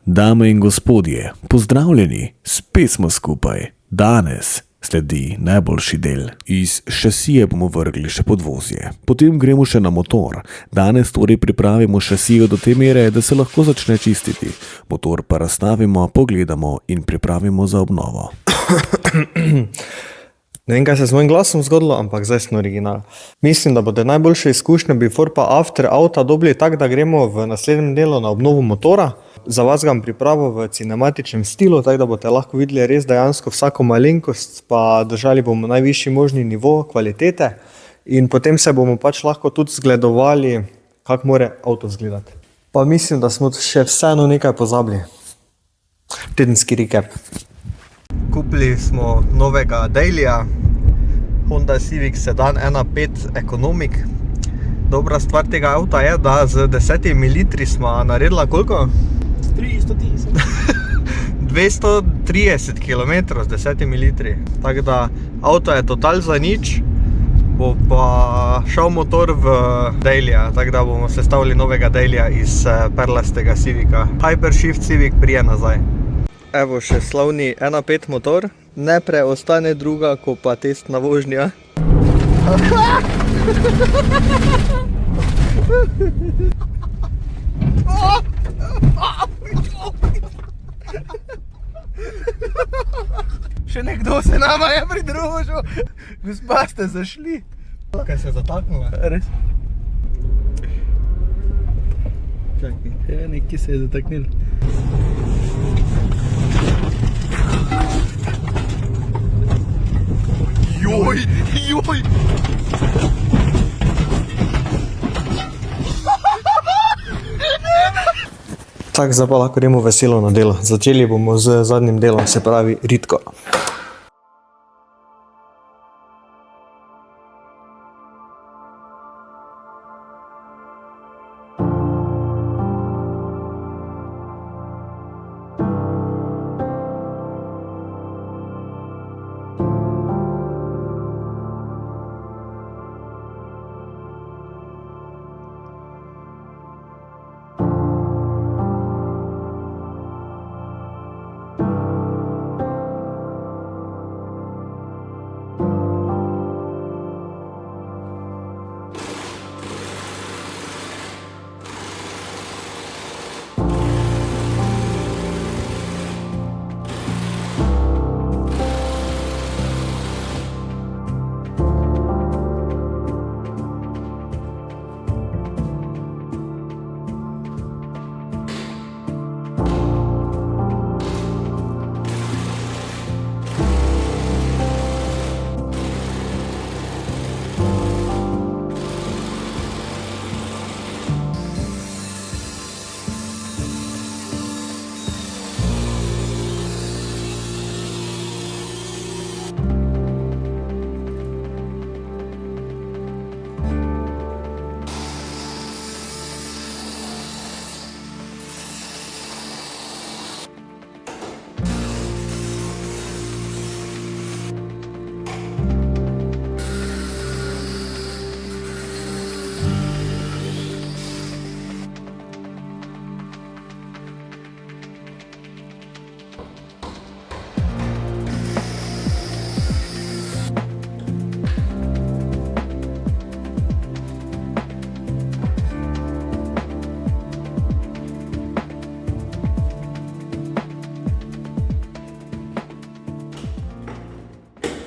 Dame in gospodje, pozdravljeni, spet smo skupaj. Danes sledi najboljši del. Iz šasije bomo vrgli še podvozje, potem gremo še na motor. Danes torej pripravimo šasijo do te mere, da se lahko začne čistiti. Motor pa razstavimo, pogledamo in pripravimo za obnovo. Ne vem, kaj se z mojim glasom zgodilo, ampak zdaj sem original. Mislim, da bodo najboljše izkušnje before pa after avta dobili tak, da gremo v naslednjem delu na obnovo motora. Za vas ga bom pripravil v cinematičnem stilu, tako da boste lahko videli res dejansko vsako malenkost, pa držali bomo najvišji možni nivo kvalitete in potem se bomo pač lahko tudi zgledovali, kako mora avto izgledati. Pa mislim, da smo še vseeno nekaj pozabili. Tedenski recap. Kupili smo novega Dailyja, Honda Civic Sedan 1.5 Economic. Dobra stvar tega avta je, da z 10 litri smo naredila koliko? 300 000. 230 km z 10 litri. Tako da avto je total za nič, bo pa šel motor v Dailyja, tako da bomo sestavili novega Dailyja iz perlastega Civica. Hypershift Civic prije nazaj. Evo še slavni 1.5 motor, ne preostane druga, ko pa testna vožnja. Še nekdo se nama je pridružil. Gospa, ste zašli. Kaj se je zataknila? Res? Čakaj, nekaj se je zataknil. Joj, joj! Tako, zdaj pa lahko gremo veselo na delo. Začeli bomo z zadnjim delom, se pravi ritko.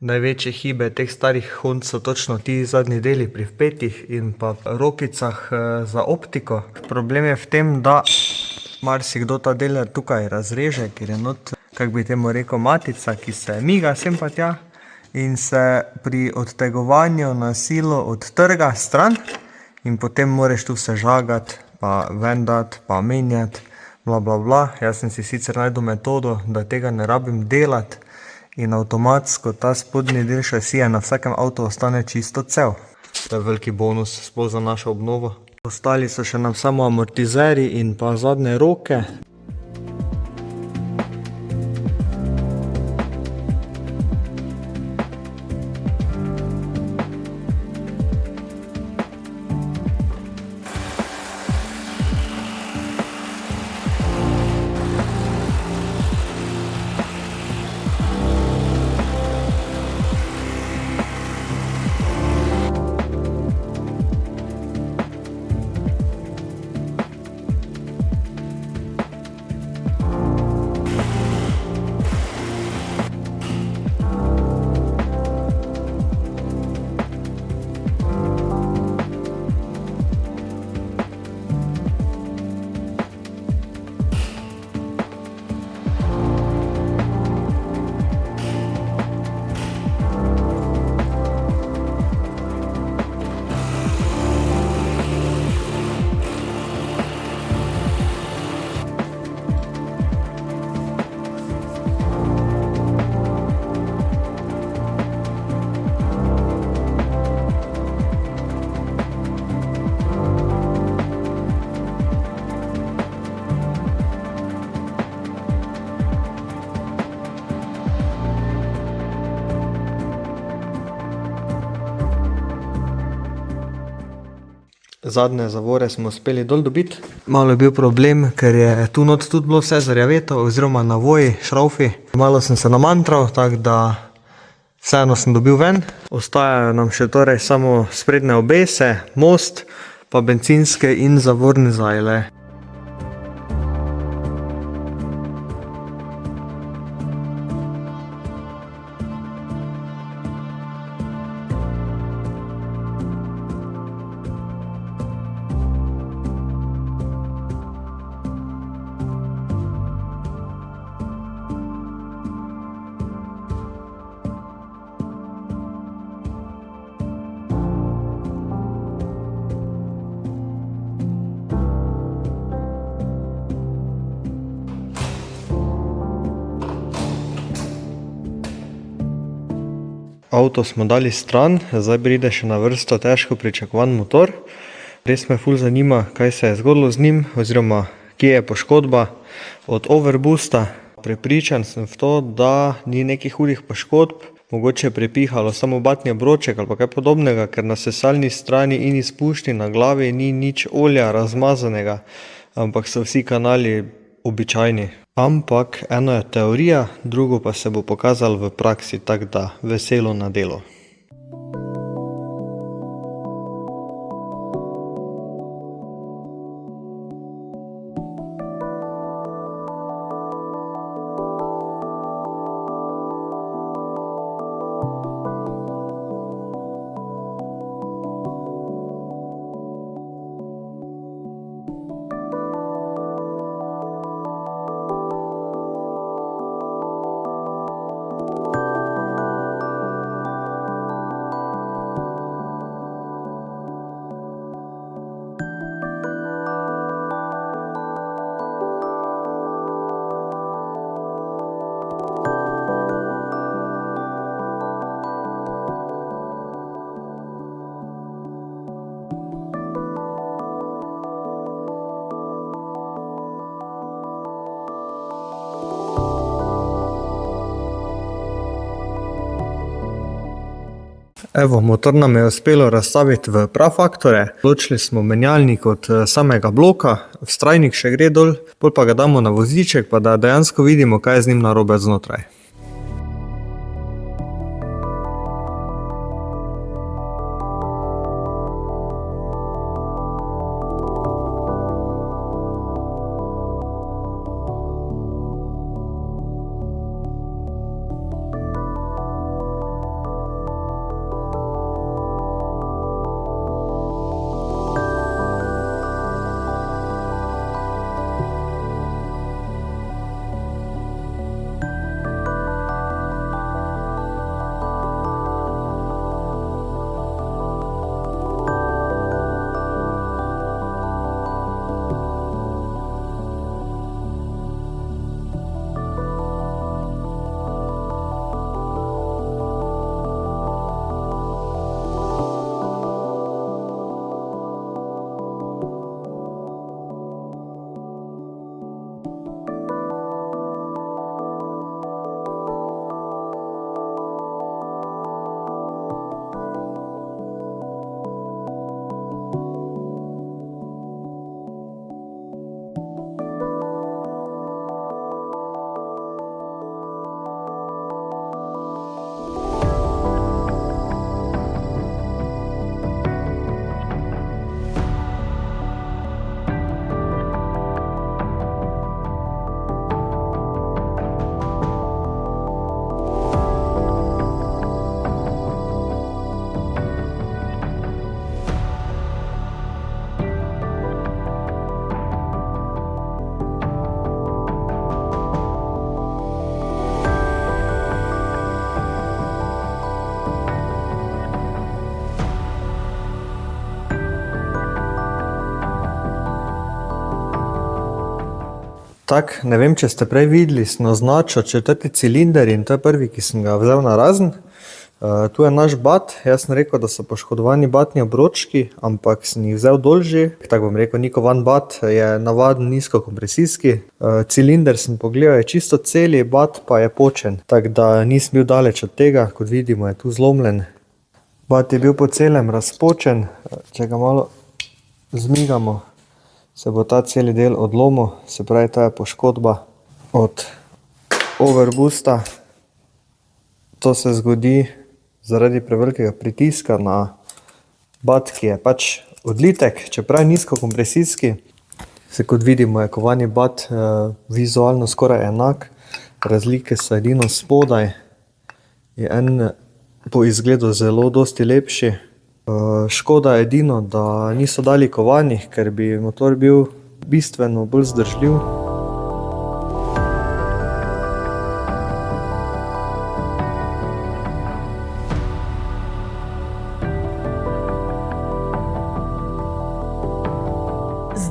Največje hibe teh starih Hond so točno ti zadnji deli pri vpetih in pa rokicah za optiko. Problem je v tem, da marsikdo ta del tukaj razreže, ker je not, kako bi temu rekel, matica, ki se miga sem pa tja in se pri odtegovanju na silo odtrga stran in potem moraš tu vse žagati, pa vendati, pa menjati, bla bla bla. Jaz sem si sicer najdel metodo, da tega ne rabim delati, in avtomatsko ta spodnji del šasije na vsakem avtu ostane čisto cel. To je veliki bonus, sploh za našo obnovo. Ostali so še nam samo amortizeri in pa zadnje roke. Zadnje zavore smo uspeli dol dobiti. Malo je bil problem, ker je tu not tudi bilo vse zarjaveto, oziroma navoji, šraufi. Malo sem se namantral, tako da vseeno sem dobil ven. Ostajajo nam še torej samo sprednje obese, most, pa bencinske in zavorne zajle. Avto smo dali stran, zdaj pride še na vrsto težko pričakovan motor. Res me ful zanima, kaj se je zgodilo z njim, oziroma kje je poškodba od overboosta. Prepričan sem v to, da ni nekih hudih poškodb, mogoče je prepihalo samo batni obroček ali pa kaj podobnega, ker na sesalni strani in izpušni na glavi ni nič olja razmazanega, ampak so vsi kanali običajni. Ampak eno je teorija, drugo pa se bo pokazalo v praksi, tako da veselo na delo. Evo, motor nam je uspelo razstaviti v prafaktore. Ločili smo menjalnik od samega bloka, vztrajnik še gre dol, potem pa ga damo na voziček, pa da dejansko vidimo, kaj je z njim narobe znotraj. Tak, ne vem, če ste prej videli, sem označil 4. cilinder in to je prvi, ki sem ga vzel narazen. Tu je naš bat, jaz sem rekel, da so poškodovani batni obročki, ampak sem jih vzel dol že. Tako bom rekel, nikovan bat je navaden nizkokompresijski. Cilinder sem pogledal, je čisto celi, bat pa je počen, tako da nisem bil daleč od tega, kot vidimo je tu zlomljen. Bat je bil po celem razpočen, če ga malo zmigamo, se bo ta celi del odlomil, se pravi, ta je poškodba od overboosta. To se zgodi zaradi prevelikega pritiska na bat, ki je pač odlitek, čeprav je nizkokompresijski. Se kot vidimo, je kovani bat vizualno skoraj enak, razlike so edino spodaj, je en po izgledu zelo dosti lepši. Škoda edino, da niso dali kovanih, ker bi motor bil bistveno bolj zdržljiv.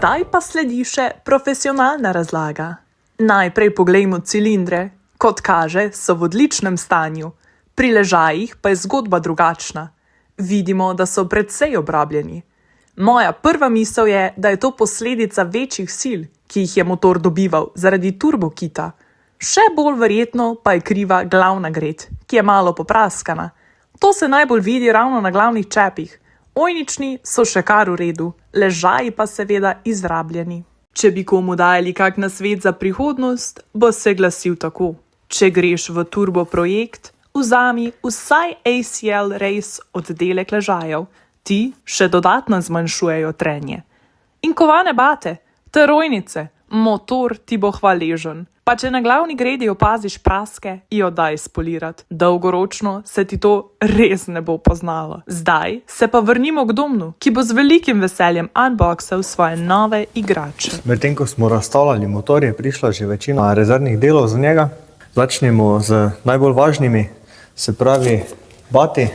Zdaj pa sledi še profesionalna razlaga. Najprej poglejmo cilindre. Kot kaže, so v odličnem stanju. Pri ležajih pa je zgodba drugačna. Vidimo, da so precej obrabljeni. Moja prva misel je, da je to posledica večjih sil, ki jih je motor dobival zaradi turbokita. Še bolj verjetno pa je kriva glavna gred, ki je malo popraskana. To se najbolj vidi ravno na glavnih čepih. Ojnični so še kar v redu, ležaji pa seveda izrabljeni. Če bi komu dajali kak nasvet za prihodnost, bo se glasil tako. Če greš v turbo projekt, vzami vsaj ACL Race oddelek ležajev. Ti še dodatno zmanjšujejo trenje. In kovane bate, ter ojnice, motor ti bo hvaležen. Pa če na glavni gredi opaziš praske, jo daj spolirat. Dolgoročno se ti to res ne bo poznalo. Zdaj se pa vrnimo k Domnu, ki bo z velikim veseljem unboxal svoje nove igrače. Medtem ko smo razstavljali motor, je prišla že večina rezervnih delov za njega. Začnemo z najbolj važnimi, se pravi bati.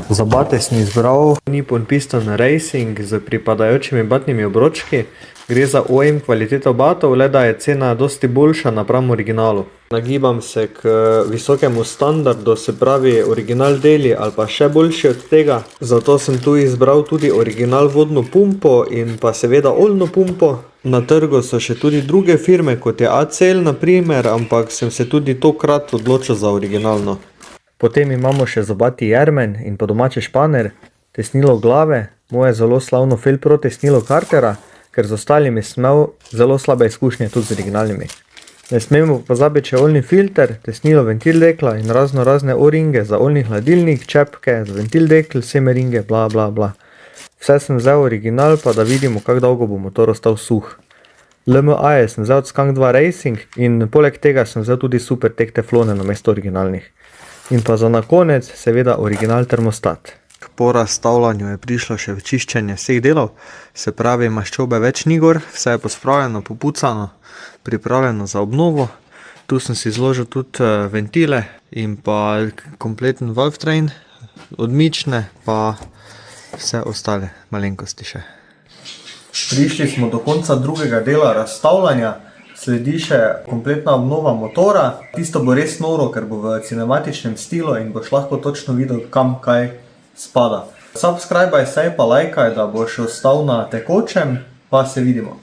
Za bate sem izbral Nippon Piston Racing z pripadajočimi batnimi obročki. Gre za OEM kvaliteto batov, le da je cena dosti boljša napram originalu. Nagibam se k visokemu standardu, se pravi original deli ali pa še boljši od tega. Zato sem tu izbral tudi original vodno pumpo in pa seveda oljno pumpo. Na trgu so še tudi druge firme, kot je ACL na primer, ampak sem se tudi tokrat odločil za originalno. Potem imamo še zobati jermen in po domače španer, tesnilo glave, moje zelo slavno Felpro tesnilo Cartera, ker z ostalimi sem imel zelo slabe izkušnje tudi z originalnimi. Ne smemo pozabiti še oljni filter, tesnilo ventil dekla in razne o-ringe za oljni hladilnik, čepke, za ventil dekl, semeringe, bla bla bla. Vse sem vzel original, pa da vidimo, kako dolgo bo motor ostal suh. LMA-je sem vzel od Skunk 2 Racing in poleg tega sem vzel tudi super tek teflone namesto originalnih. In pa za na konec seveda original termostat. Po razstavljanju je prišlo še čiščenje vseh delov, se pravi maščobe več ni gor, vse je pospravljeno, popucano, pripravljeno za obnovo. Tu sem si zložil tudi ventile in pa kompleten valve train, odmične pa vse ostale malenkosti še. Prišli smo do konca drugega dela razstavljanja. Sledi še kompletna obnova motora. Tisto bo res noro, ker bo v cinematičnem stilu in boš lahko točno videl, kam kaj spada. Subscribaj, saj pa lajkaj, da boš ostal na tekočem, pa se vidimo.